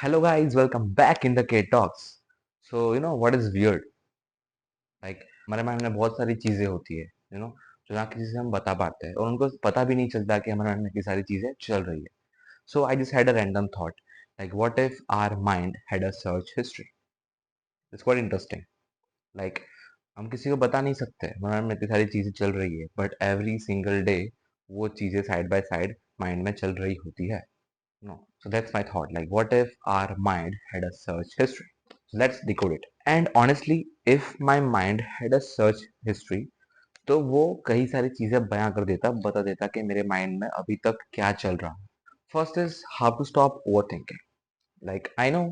Hello guys, welcome back in the K Talks. So what is weird? हमारे mind में बहुत सारी चीजें होती है, जो ना किसी से हम बता पाते हैं और उनको पता भी नहीं चलता कि हमारे माइंड में कितनी सारी चीजें चल रही है. So I just had a random thought, like what if our mind had a search history? It's quite interesting. Like हम किसी को बता नहीं सकते हमारे माइंड में इतनी सारी चीजें चल रही है, बट एवरी सिंगल डे वो चीजें साइड बाय साइड माइंड में चल रही होती है. No. So that's my thought. Like, what if our mind had a search history? So let's decode it. And honestly, if my mind had a search history, तो वो कई सारी चीजें बयां कर देता, बता देता कि मेरे माइंड में अभी तक क्या चल रहा है. First is how to stop overthinking. Like I know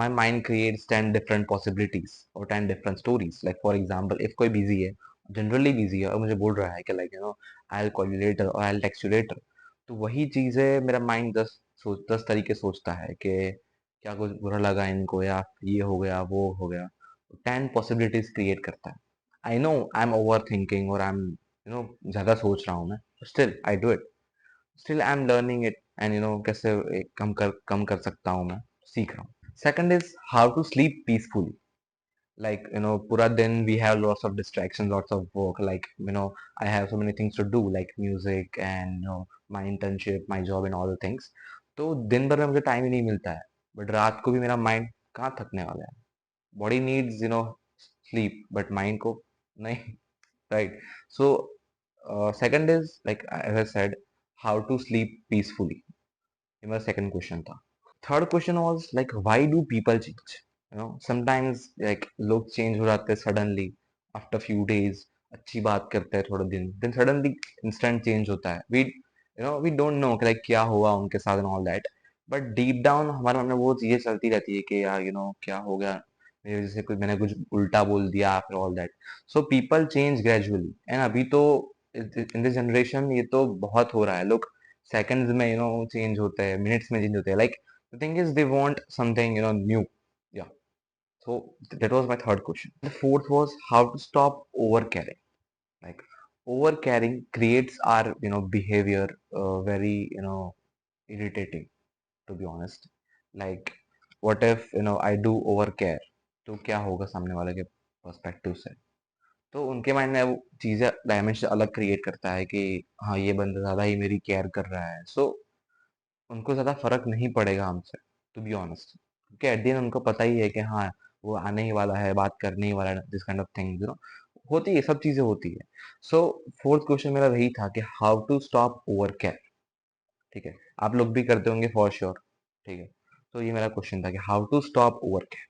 my mind creates 10 different possibilities or 10 different stories. Like for example, if कोई busy है, generally busy है और मुझे बोल रहा है कि like I'll call you later or I'll text you later, तो वही चीजें मेरा माइंड 10 तरीके सोचता है कि क्या कुछ बुरा लगा इनको या ये हो गया वो हो गया. 10 पॉसिबिलिटीज क्रिएट करता है. I know I am overthinking और आई एम ज्यादा सोच रहा हूँ मैं. Still I do it. Still I am learning it and कैसे कम कर सकता हूँ मैं. सीख रहा हूँ. Second is how to sleep peacefully. Like पूरा दिन we have lots of distractions, lots of work. Like I have so many things to do, like music and my internship, my job and all the things. तो दिन भर में मुझे time ही नहीं मिलता है. बट रात को भी मेरा माइंड कहाँ थकने वाला है. Body needs sleep but mind को नहीं. Right. So second is like as I said, how to sleep peacefully. ये मेरा सेकंड क्वेश्चन था. Third question was like why do people change. Sometimes like लोग चेंज हो जाते हैं सडनली आफ्टर फ्यू डेज. अच्छी बात करते हैं थोड़े दिन, देन सडनली इंस्टेंट चेंज होता है. वी डोंट नो कि लाइक क्या हुआ उनके साथ and all that. But deep down हमारे मन में वो चीजें चलती रहती है कि यार क्या हो गया मेरी वजह से, कुछ मैंने कुछ उल्टा बोल दिया after all that. So people change gradually and अभी तो इन दिस जनरेशन ये तो बहुत हो रहा है. लोग सेकंड्स में चेंज होते हैं, मिनट्स में चेंज होते हैं. Like the thing is they want something new. या. So that was my third question. The fourth was how to stop over caring. Like over caring creates our behavior very irritating, to be honest. Like what if I do over care, तो क्या होगा सामने वाले के perspective से. तो उनके mind में वो चीजें डायमेंशन अलग क्रिएट करता है कि हाँ ये बंदा ज्यादा ही मेरी केयर कर रहा है. सो उनको ज़्यादा फ़र्क नहीं पड़ेगा हमसे, टू बी ऑनेस्ट. क्योंकि एट द एंड उनको पता ही है कि हाँ, वो आने ही वाला है, बात करने ही वाला है, दिस काइंड ऑफ थिंग्स होती है, सब चीज़ें होती है. सो फोर्थ क्वेश्चन मेरा वही था कि how to stop over care. ठीक है, आप लोग भी करते होंगे फॉर श्योर. ठीक है, तो ये मेरा क्वेश्चन था कि how to stop over care.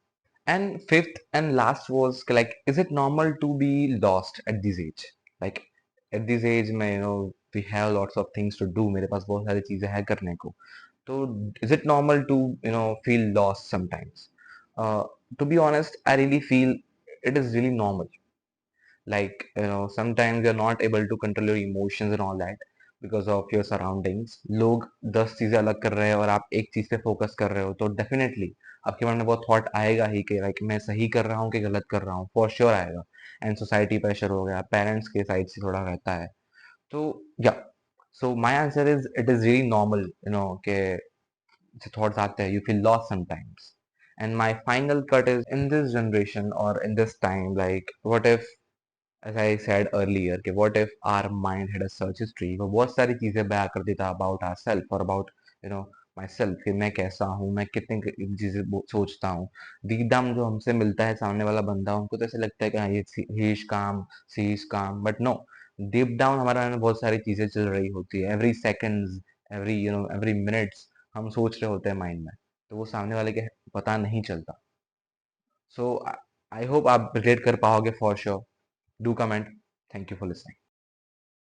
And fifth and last was like, is it normal to be lost at this age? Like at this age में we have lots of things to do. मेरे पास बहुत सारी चीजें हैं करने को. तो is it normal to feel lost sometimes? Uh, to be honest, I really feel it is really normal. Like sometimes you're not able to control your emotions and all that because of your surroundings. लोग 10 चीजें अलग कर रहे हैं और आप एक चीज पे फोकस कर रहे हो, तो डेफिनेटली आपके मन में बहुत थॉट आएगा ही कि लाइक मैं सही कर रहा हूँ कि गलत कर रहा हूँ. फॉर श्योर आएगा. एंड सोसाइटी प्रेशर हो गया, पेरेंट्स के साइड से थोड़ा रहता है. तो या. So my answer is it is really normal के थॉट्स आते हैं. You feel lost sometimes. And my final cut is in this generation और in this time, like what if, as I said earlier, कि what if our mind had a search history. वो बहुत सारी चीजें बयां कर देता about ourselves और about myself, कि मैं कैसा हूँ, मैं कितनी चीजें सोचता हूँ. डीप डाउन जो हमसे मिलता है सामने वाला बंदा, उनको तो ऐसे लगता है कि हाँ ये ही इज काम, सी इज काम, बट नो. डीप डाउन हमारे मन में बहुत सारी चीजें चल रही होती है. एवरी सेकंड्स, एवरी मिनट्स हम सोच रहे होते हैं माइंड में. तो वो सामने वाले के पता नहीं चलता. सो आई होप आप रिलेट कर पाओगे for sure. Do comment. Thank you for listening.